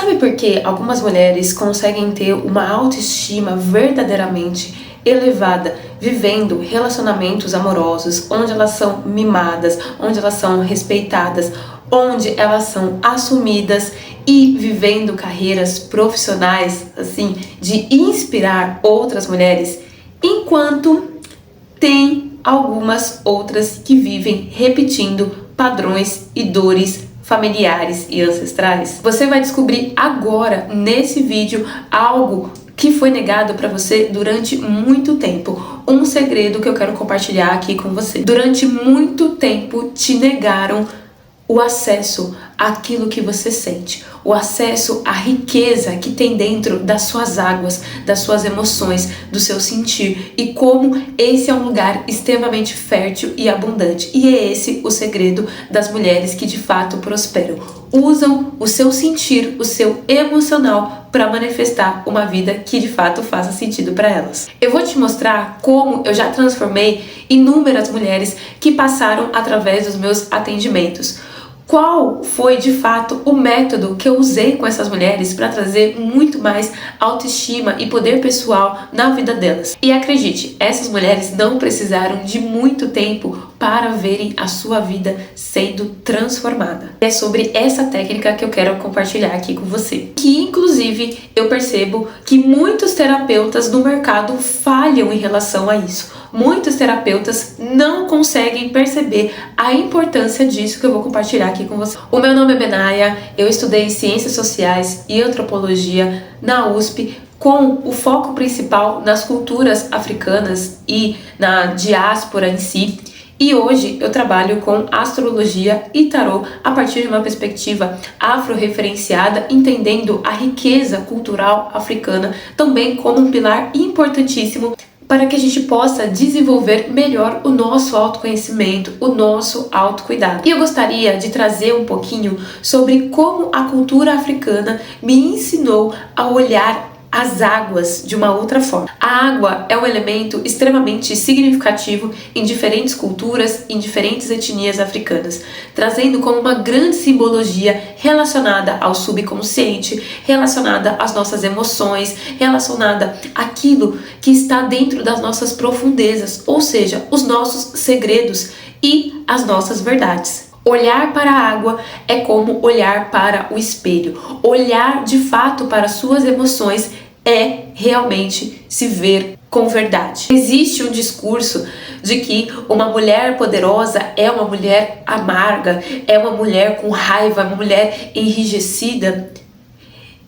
Sabe por que algumas mulheres conseguem ter uma autoestima verdadeiramente elevada, vivendo relacionamentos amorosos, onde elas são mimadas, onde elas são respeitadas, onde elas são assumidas e vivendo carreiras profissionais, assim, de inspirar outras mulheres, enquanto tem algumas outras que vivem repetindo padrões e dores familiares e ancestrais? Você vai descobrir agora, nesse vídeo, algo que foi negado para você durante muito tempo. Um segredo que eu quero compartilhar aqui com você. Durante muito tempo te negaram o acesso àquilo que você sente, o acesso à riqueza que tem dentro das suas águas, das suas emoções, do seu sentir, e como esse é um lugar extremamente fértil e abundante. E é esse o segredo das mulheres que de fato prosperam. Usam o seu sentir, o seu emocional para manifestar uma vida que de fato faça sentido para elas. Eu vou te mostrar como eu já transformei inúmeras mulheres que passaram através dos meus atendimentos. Qual foi de fato o método que eu usei com essas mulheres para trazer muito mais autoestima e poder pessoal na vida delas? E acredite, essas mulheres não precisaram de muito tempo para verem a sua vida sendo transformada. É sobre essa técnica que eu quero compartilhar aqui com você. Que inclusive eu percebo que muitos terapeutas no mercado falham em relação a isso. Muitos terapeutas não conseguem perceber a importância disso que eu vou compartilhar aqui com você. O meu nome é Benaya, eu estudei Ciências Sociais e Antropologia na USP, com o foco principal nas culturas africanas e na diáspora em si. E hoje eu trabalho com astrologia e tarô a partir de uma perspectiva afro-referenciada, entendendo a riqueza cultural africana também como um pilar importantíssimo para que a gente possa desenvolver melhor o nosso autoconhecimento, o nosso autocuidado. E eu gostaria de trazer um pouquinho sobre como a cultura africana me ensinou a olhar as águas de uma outra forma. A água é um elemento extremamente significativo em diferentes culturas, em diferentes etnias africanas, trazendo como uma grande simbologia relacionada ao subconsciente, relacionada às nossas emoções, relacionada àquilo que está dentro das nossas profundezas, ou seja, os nossos segredos e as nossas verdades. Olhar para a água é como olhar para o espelho. Olhar de fato para suas emoções é realmente se ver com verdade. Existe um discurso de que uma mulher poderosa é uma mulher amarga, é uma mulher com raiva, uma mulher enrijecida.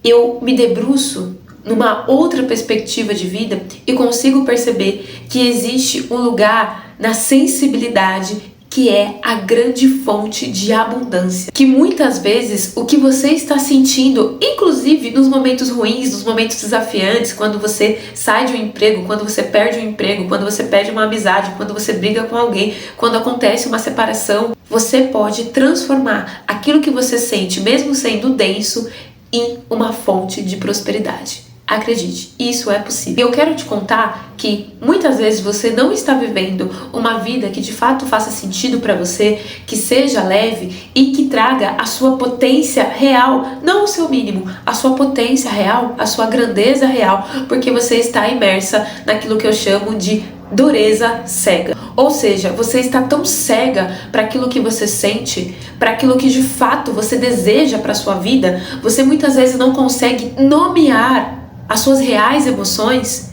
Eu me debruço numa outra perspectiva de vida e consigo perceber que existe um lugar na sensibilidade que é a grande fonte de abundância. Que muitas vezes o que você está sentindo, inclusive nos momentos ruins, nos momentos desafiantes, quando você sai de um emprego, quando você perde um emprego, quando você perde uma amizade, quando você briga com alguém, quando acontece uma separação, você pode transformar aquilo que você sente, mesmo sendo denso, em uma fonte de prosperidade. Acredite, isso é possível. E eu quero te contar que muitas vezes você não está vivendo uma vida que de fato faça sentido para você, que seja leve e que traga a sua potência real, não o seu mínimo, a sua potência real, a sua grandeza real, porque você está imersa naquilo que eu chamo de dureza cega. Ou seja, você está tão cega para aquilo que você sente, para aquilo que de fato você deseja para sua vida, você muitas vezes não consegue nomear as suas reais emoções,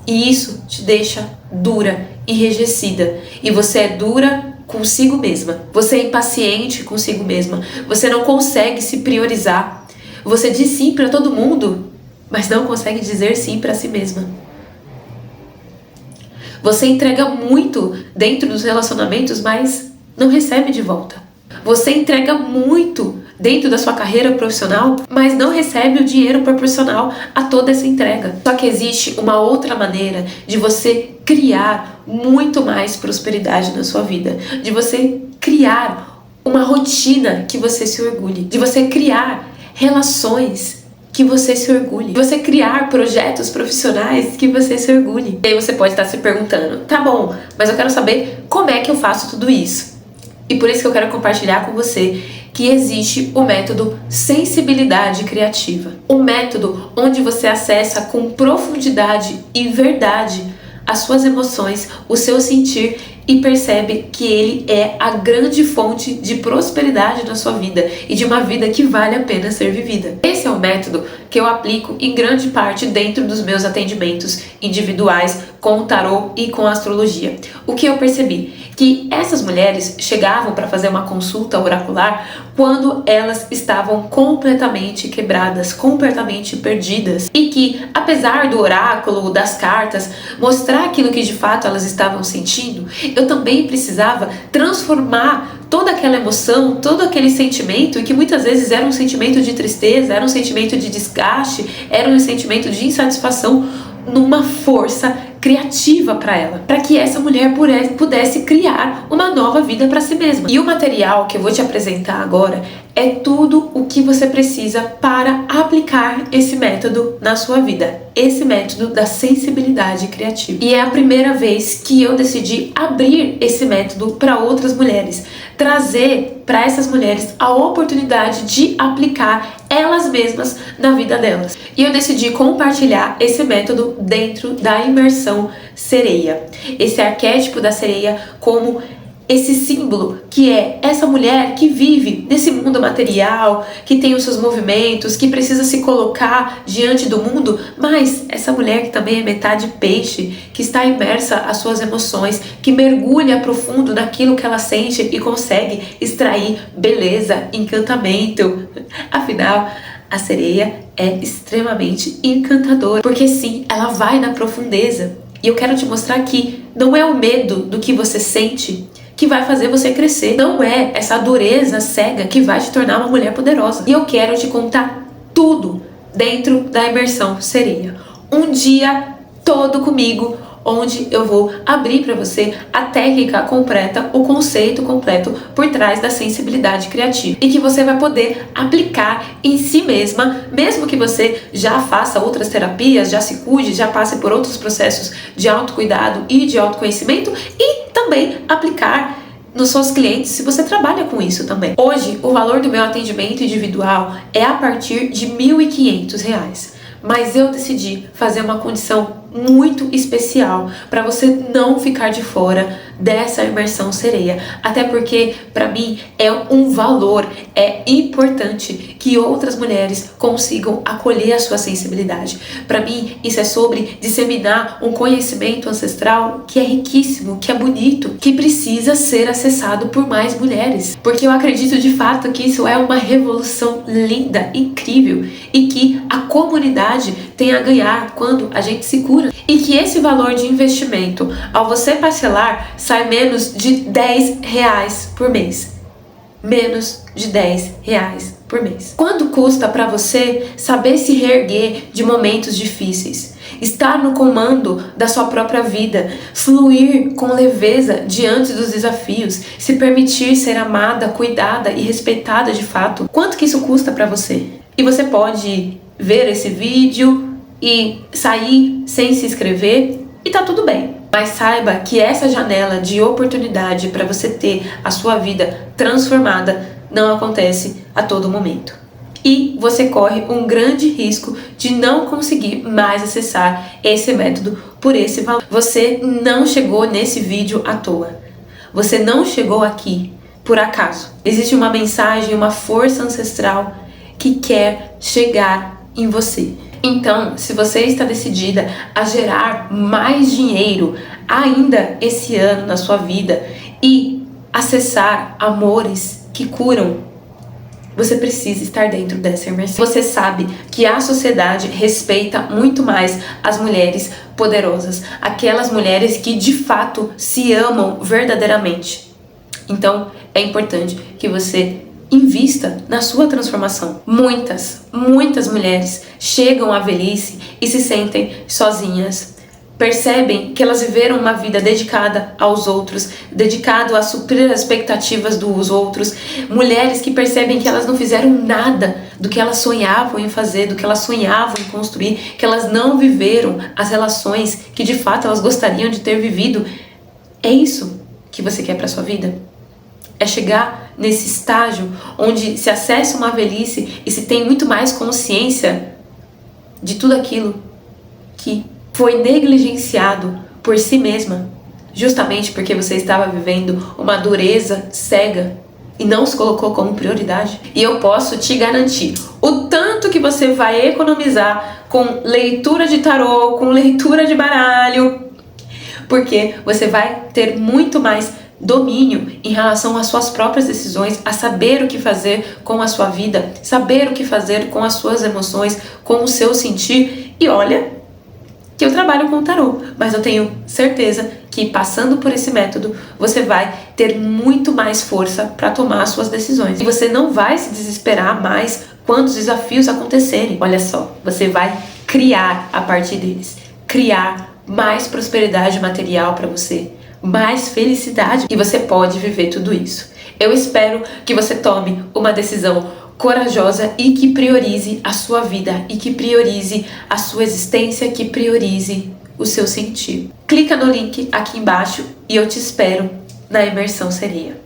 e isso te deixa dura, enrijecida, e você é dura consigo mesma, você é impaciente consigo mesma, você não consegue se priorizar, você diz sim para todo mundo, mas não consegue dizer sim para si mesma. Você entrega muito dentro dos relacionamentos, mas não recebe de volta. Você entrega muito dentro da sua carreira profissional, mas não recebe o dinheiro proporcional a toda essa entrega. Só que existe uma outra maneira de você criar muito mais prosperidade na sua vida, de você criar uma rotina que você se orgulhe, de você criar relações que você se orgulhe, de você criar projetos profissionais que você se orgulhe. E aí você pode estar se perguntando, tá bom, mas eu quero saber como é que eu faço tudo isso. E por isso que eu quero compartilhar com você que existe o método sensibilidade criativa. Um método onde você acessa com profundidade e verdade as suas emoções, o seu sentir e percebe que ele é a grande fonte de prosperidade na sua vida e de uma vida que vale a pena ser vivida. Esse é o método que eu aplico em grande parte dentro dos meus atendimentos individuais com o tarô e com a astrologia. O que eu percebi? Que essas mulheres chegavam para fazer uma consulta oracular quando elas estavam completamente quebradas, completamente perdidas, e que, apesar do oráculo, das cartas, mostrar aquilo que de fato elas estavam sentindo, eu também precisava transformar toda aquela emoção, todo aquele sentimento, e que muitas vezes era um sentimento de tristeza, era um sentimento de desgaste, era um sentimento de insatisfação, numa força criativa para ela, para que essa mulher pudesse criar uma nova vida para si mesma. E o material que eu vou te apresentar agora é tudo o que você precisa para aplicar esse método na sua vida, esse método da sensibilidade criativa. E é a primeira vez que eu decidi abrir esse método para outras mulheres, trazer para essas mulheres a oportunidade de aplicar elas mesmas na vida delas. E eu decidi compartilhar esse método dentro da imersão sereia. Esse arquétipo da sereia como esse símbolo que é essa mulher que vive nesse mundo material, que tem os seus movimentos, que precisa se colocar diante do mundo, mas essa mulher que também é metade peixe, que está imersa às suas emoções, que mergulha profundo naquilo que ela sente e consegue extrair beleza, encantamento. Afinal, a sereia é extremamente encantadora, porque sim, ela vai na profundeza. E eu quero te mostrar que não é o medo do que você sente que vai fazer você crescer. Não é essa dureza cega que vai te tornar uma mulher poderosa. E eu quero te contar tudo dentro da imersão sereia. Um dia todo comigo, onde eu vou abrir para você a técnica completa, o conceito completo por trás da sensibilidade criativa, e que você vai poder aplicar em si mesma, mesmo que você já faça outras terapias, já se cuide, já passe por outros processos de autocuidado e de autoconhecimento, e também aplicar nos seus clientes se você trabalha com isso também. Hoje, o valor do meu atendimento individual é a partir de R$ 1.500. Mas eu decidi fazer uma condição muito especial para você não ficar de fora dessa imersão sereia. Até porque, para mim, é um valor, é importante que outras mulheres consigam acolher a sua sensibilidade. Para mim, isso é sobre disseminar um conhecimento ancestral que é riquíssimo, que é bonito, que precisa ser acessado por mais mulheres. Porque eu acredito de fato que isso é uma revolução linda, incrível, e que a comunidade tem a ganhar quando a gente se cura. E que esse valor de investimento, ao você parcelar, sai menos de R$10 por mês. Menos de R$10 por mês. Quanto custa para você saber se reerguer de momentos difíceis? Estar no comando da sua própria vida, fluir com leveza diante dos desafios, se permitir ser amada, cuidada e respeitada de fato. Quanto que isso custa para você? E você pode ver esse vídeo e sair sem se inscrever e tá tudo bem. Mas saiba que essa janela de oportunidade para você ter a sua vida transformada não acontece a todo momento. E você corre um grande risco de não conseguir mais acessar esse método por esse valor. Você não chegou nesse vídeo à toa. Você não chegou aqui por acaso. Existe uma mensagem, uma força ancestral que quer chegar em você. Então, se você está decidida a gerar mais dinheiro ainda esse ano na sua vida e acessar amores que curam, você precisa estar dentro dessa imersão. Você sabe que a sociedade respeita muito mais as mulheres poderosas, aquelas mulheres que de fato se amam verdadeiramente. Então, é importante que você invista na sua transformação. Muitas mulheres chegam à velhice e se sentem sozinhas. Percebem que elas viveram uma vida dedicada aos outros, dedicado a suprir as expectativas dos outros. Mulheres que percebem que elas não fizeram nada do que elas sonhavam em fazer, do que elas sonhavam em construir, que elas não viveram as relações que de fato elas gostariam de ter vivido. É isso que você quer para sua vida? É chegar nesse estágio onde se acessa uma velhice e se tem muito mais consciência de tudo aquilo que foi negligenciado por si mesma, justamente porque você estava vivendo uma dureza cega e não se colocou como prioridade. E eu posso te garantir, o tanto que você vai economizar com leitura de tarô, com leitura de baralho, porque você vai ter muito mais domínio em relação às suas próprias decisões, a saber o que fazer com a sua vida, saber o que fazer com as suas emoções, com o seu sentir. E olha que eu trabalho com o tarô, mas eu tenho certeza que passando por esse método, você vai ter muito mais força para tomar as suas decisões. E você não vai se desesperar mais quando os desafios acontecerem. Olha só, você vai criar a partir deles. Criar mais prosperidade material para você, mais felicidade, e você pode viver tudo isso. Eu espero que você tome uma decisão corajosa e que priorize a sua vida, e que priorize a sua existência, que priorize o seu sentir. Clica no link aqui embaixo e eu te espero na Imersão Sereia.